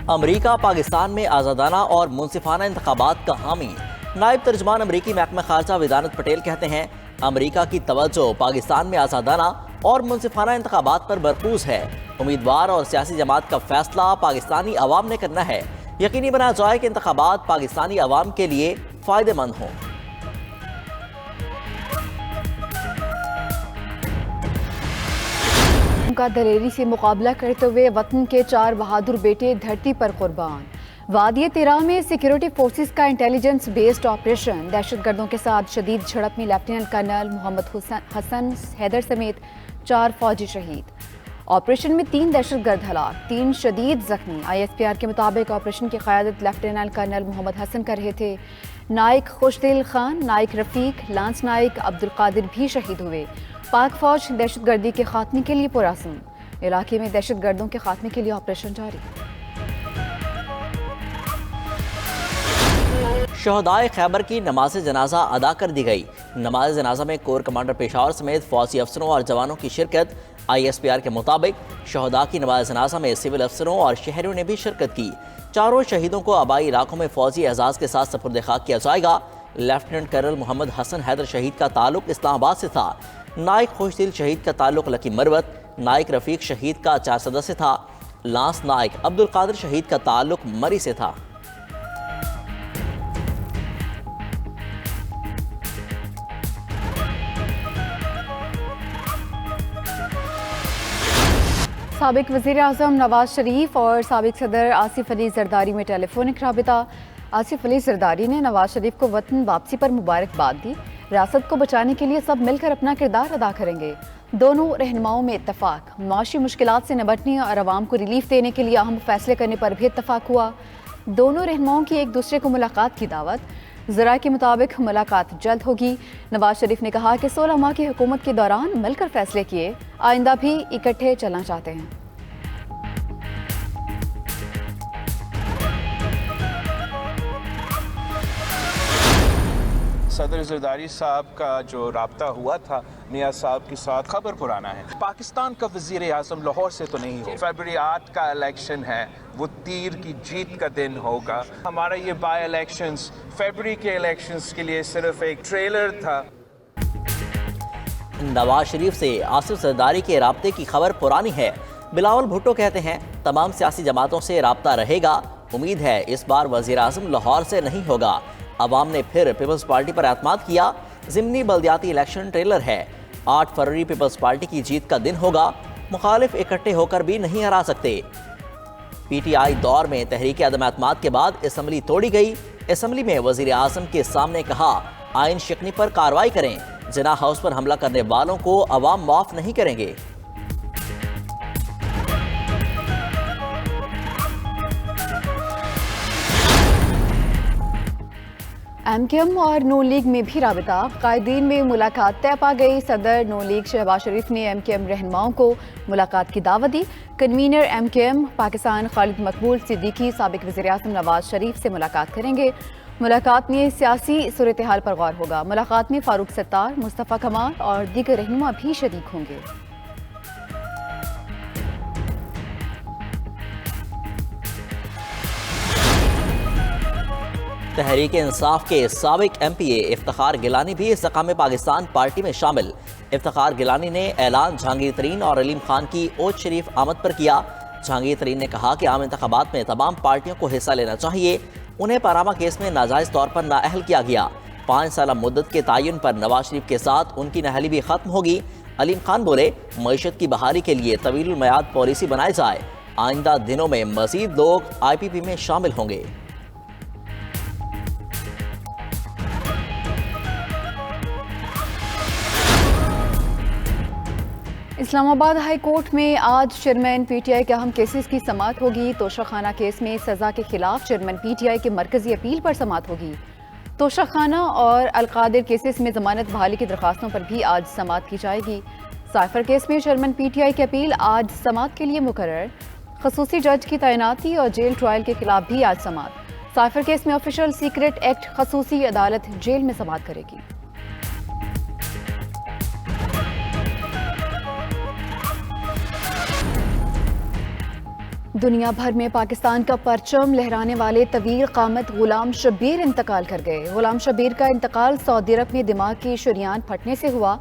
امریکہ پاکستان میں آزادانہ اور منصفانہ انتخابات کا حامی۔ نائب ترجمان امریکی محکمہ خارجہ ویدانت پٹیل کہتے ہیں امریکہ کی توجہ پاکستان میں آزادانہ اور منصفانہ انتخابات پر مرکوز ہے۔ امیدوار اور سیاسی جماعت کا فیصلہ پاکستانی عوام نے کرنا ہے۔ یقینی بنایا جائے کہ انتخابات پاکستانی عوام کے لیے فائدہ مند ہوں۔ کا دلیری سے مقابلہ کرتے ہوئے وطن کے 4 بہادر بیٹے دھرتی پر قربان۔ وادی تیرا میں سیکیورٹی فورسز کا انٹیلیجنس بیسڈ آپریشن، دہشت گردوں کے ساتھ شدید جھڑپ میں لیفٹیننٹ کرنل محمد حسن حیدر سمیت 4 فوجی شہید۔ آپریشن میں 3 دہشت گرد ہلاک، 3 شدید زخمی۔ ISPR کے مطابق آپریشن کی قیادت لیفٹیننٹ کرنل محمد حسن کر رہے تھے۔ نائک خوشدل خان، نائک رفیق، لانس نائک عبدالقادر بھی شہید ہوئے۔ پاک فوج دہشت گردی کے خاتمے کے لیے پرعزم، علاقے میں دہشت گردوں کے خاتمے کے لیے آپریشن جاری۔ شہدائے خیبر کی نماز جنازہ ادا کر دی گئی۔ نماز جنازہ میں کور کمانڈر پشاور سمیت فوجی افسروں اور جوانوں کی شرکت۔ ISPR کے مطابق شہداء کی نماز جنازہ میں سول افسروں اور شہریوں نے بھی شرکت کی۔ چاروں شہیدوں کو آبائی علاقوں میں فوجی اعزاز کے ساتھ سپرد خاک کیا جائے گا۔ لیفٹیننٹ کرنل محمد حسن حیدر شہید کا تعلق اسلام آباد سے تھا۔ نائک خوشدل شہید کا تعلق لکی مروت، نائک رفیق شہید کا چارسدہ سے تھا۔ لانس نائک عبدالقادر شہید کا تعلق مری سے تھا۔ سابق وزیر اعظم نواز شریف اور سابق صدر آصف علی زرداری میں ٹیلی فونک رابطہ۔ آصف علی زرداری نے نواز شریف کو وطن واپسی پر مبارکباد دی۔ ریاست کو بچانے کے لیے سب مل کر اپنا کردار ادا کریں گے۔ دونوں رہنماؤں میں اتفاق۔ معاشی مشکلات سے نمٹنے اور عوام کو ریلیف دینے کے لیے اہم فیصلے کرنے پر بھی اتفاق ہوا۔ دونوں رہنماؤں کی ایک دوسرے کو ملاقات کی دعوت۔ ذرائع کے مطابق ملاقات جلد ہوگی۔ نواز شریف نے کہا کہ 16 ماہ کی حکومت کے دوران مل کر فیصلے کیے، آئندہ بھی اکٹھے چلنا چاہتے ہیں۔ صدر زرداری صاحب کا جو رابطہ ہوا تھا نیاز صاحب کے ساتھ خبر پرانا ہے۔ پاکستان کا وزیر اعظم لاہور سے تو نہیں ہو۔ فیبروری 8 کا الیکشن ہے، وہ تیر کی جیت کا دن ہوگا۔ ہمارا یہ بائی الیکشنز فیبروری کے الیکشنز کے لیے صرف ایک ٹریلر تھا۔ نواز شریف سے آصف زرداری کے رابطے کی خبر پرانی ہے۔ بلاول بھٹو کہتے ہیں تمام سیاسی جماعتوں سے رابطہ رہے گا۔ امید ہے اس بار وزیر اعظم لاہور سے نہیں ہوگا۔ عوام نے پھر پیپلز پارٹی پر اعتماد کیا۔ ضمنی بلدیاتی الیکشن ٹریلر ہے۔ 8 فروری پیپلز پارٹی کی جیت کا دن ہوگا۔ مخالف اکٹھے ہو کر بھی نہیں ہرا سکتے۔ PTI دور میں تحریک عدم اعتماد کے بعد اسمبلی توڑی گئی۔ اسمبلی میں وزیر اعظم کے سامنے کہا آئین شکنی پر کارروائی کریں، جناح ہاؤس پر حملہ کرنے والوں کو عوام معاف نہیں کریں گے۔ MKM اور نون لیگ میں بھی رابطہ۔ قائدین میں ملاقات طے پا گئی۔ صدر نون لیگ شہباز شریف نے MKM رہنماؤں کو ملاقات کی دعوت دی۔ کنوینر MKM پاکستان خالد مقبول صدیقی سابق وزیر اعظم نواز شریف سے ملاقات کریں گے۔ ملاقات میں سیاسی صورتحال پر غور ہوگا۔ ملاقات میں فاروق ستار، مصطفیٰ کمال اور دیگر رہنما بھی شریک ہوں گے۔ تحریک انصاف کے سابق MPA افتخار گیلانی بھی استحکام پاکستان پارٹی میں شامل۔ افتخار گیلانی نے اعلان جہانگیر ترین اور علیم خان کی اوج شریف آمد پر کیا۔ جہانگیر ترین نے کہا کہ عام انتخابات میں تمام پارٹیوں کو حصہ لینا چاہیے۔ انہیں پاناما کیس میں ناجائز طور پر نااہل کیا گیا۔ 5 سالہ مدت کے تعین پر نواز شریف کے ساتھ ان کی نااہلی بھی ختم ہوگی۔ علیم خان بولے معیشت کی بحالی کے لیے طویل المیعاد پالیسی بنائی جائے۔ آئندہ دنوں میں مزید لوگ IPP میں شامل ہوں گے۔ اسلام آباد ہائی کورٹ میں آج چیئرمین PTI کے اہم کیسز کی سماعت ہوگی۔ توشہ خانہ کیس میں سزا کے خلاف چیئرمین PTI کے مرکزی اپیل پر سماعت ہوگی۔ توشہ خانہ اور القادر کیسز میں ضمانت بحالی کی درخواستوں پر بھی آج سماعت کی جائے گی۔ سائفر کیس میں چیئرمین PTI کی اپیل آج سماعت کے لیے مقرر۔ خصوصی جج کی تعیناتی اور جیل ٹرائل کے خلاف بھی آج سماعت۔ سائفر کیس میں آفیشل سیکرٹ ایکٹ خصوصی عدالت جیل میں سماعت کرے گی۔ دنیا بھر میں پاکستان کا پرچم لہرانے والے طویل قامت غلام شبیر انتقال کر گئے۔ غلام شبیر کا انتقال سعودی عرب میں دماغ کی شریان پھٹنے سے ہوا۔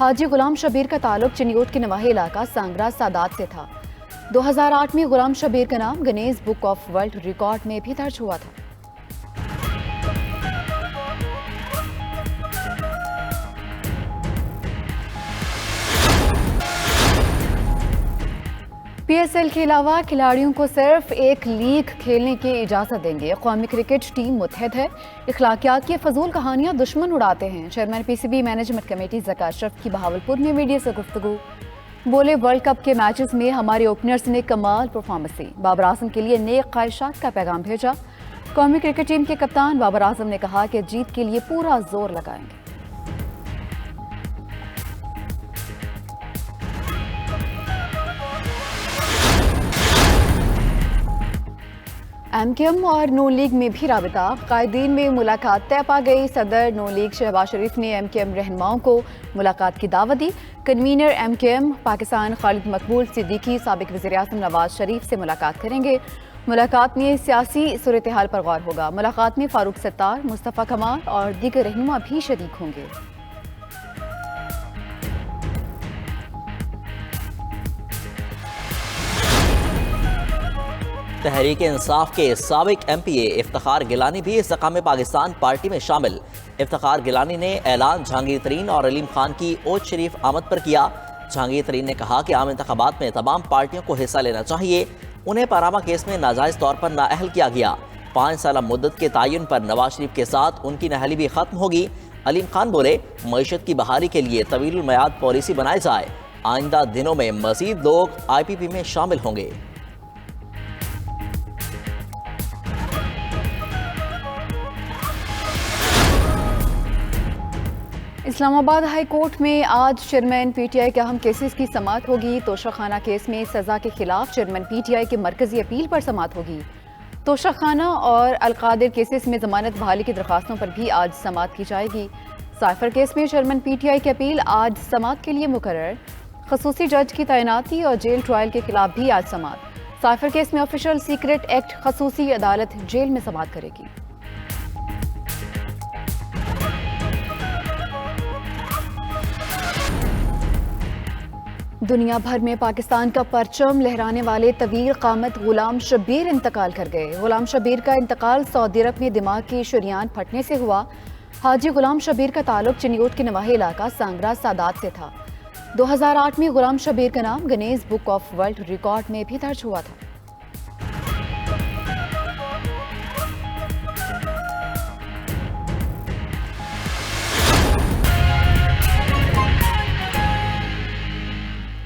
حاجی غلام شبیر کا تعلق چنیوٹ کے نواحی علاقہ سانگرا سادات سے تھا۔ 2008 میں غلام شبیر کا نام Guinness book of world record میں بھی درج ہوا تھا۔ پی ایس ایل کے علاوہ کھلاڑیوں کو صرف ایک لیگ کھیلنے کی اجازت دیں گے۔ قومی کرکٹ ٹیم متحد ہے۔ اخلاقیات کی فضول کہانیاں دشمن اڑاتے ہیں۔ Chairman P C B management committee Zaka Ashraf کی بہاولپور میں میڈیا سے گفتگو۔ بولے ورلڈ کپ کے میچز میں ہمارے اوپنرز نے کمال پرفارمنس دی۔ بابر اعظم کے لیے نیک خواہشات کا پیغام بھیجا۔ قومی کرکٹ ٹیم کے کپتان بابر اعظم نے کہا کہ جیت کے لیے پورا زور لگائیں گے۔ ایم کیو ایم اور نون لیگ میں بھی رابطہ۔ قائدین میں ملاقات طے پا گئی۔ صدر نون لیگ شہباز شریف نے ایم کیو ایم رہنماؤں کو ملاقات کی دعوت دی۔ Convener M Q M Pakistan Khalid Maqbool Siddiqui سابق وزیر اعظم نواز شریف سے ملاقات کریں گے۔ ملاقات میں سیاسی صورتحال پر غور ہوگا۔ ملاقات میں فاروق ستار، مصطفیٰ کمال اور دیگر رہنما بھی شریک ہوں گے۔ تحریک انصاف کے سابق ایم پی اے افتخار گیلانی بھی استحکام پاکستان پارٹی میں شامل۔ افتخار گیلانی نے اعلان جہانگیر ترین اور علیم خان کی اوچ شریف آمد پر کیا۔ جہانگیر ترین نے کہا کہ عام انتخابات میں تمام پارٹیوں کو حصہ لینا چاہیے۔ انہیں پاناما کیس میں ناجائز طور پر نااہل کیا گیا۔ 5 سالہ مدت کے تعین پر نواز شریف کے ساتھ ان کی نااہلی بھی ختم ہوگی۔ علیم خان بولے معیشت کی بحالی کے لیے طویل المیعاد پالیسی بنائی جائے۔ آئندہ دنوں میں مزید لوگ آئی پی پی میں شامل ہوں گے۔ اسلام آباد ہائی کورٹ میں آج چیئرمین پی ٹی آئی کے اہم کیسز کی سماعت ہوگی۔ توشہ خانہ کیس میں سزا کے خلاف چیئرمین پی ٹی آئی کے مرکزی اپیل پر سماعت ہوگی۔ توشہ خانہ اور القادر کیسز میں ضمانت بحالی کی درخواستوں پر بھی آج سماعت کی جائے گی۔ سائفر کیس میں چیئرمین پی ٹی آئی کی اپیل آج سماعت کے لیے مقرر۔ خصوصی جج کی تعیناتی اور جیل ٹرائل کے خلاف بھی آج سماعت۔ سائفر کیس میں آفیشل سیکرٹ ایکٹ خصوصی عدالت جیل میں سماعت کرے گی۔ دنیا بھر میں پاکستان کا پرچم لہرانے والے طویل قامت غلام شبیر انتقال کر گئے۔ غلام شبیر کا انتقال سعودی عرب میں دماغ کی شریان پھٹنے سے ہوا۔ حاجی غلام شبیر کا تعلق چنیوٹ کے نواحی علاقہ سانگرا سادات سے تھا۔ 2008 میں غلام شبیر کا نام Guinness book of world record میں بھی درج ہوا تھا۔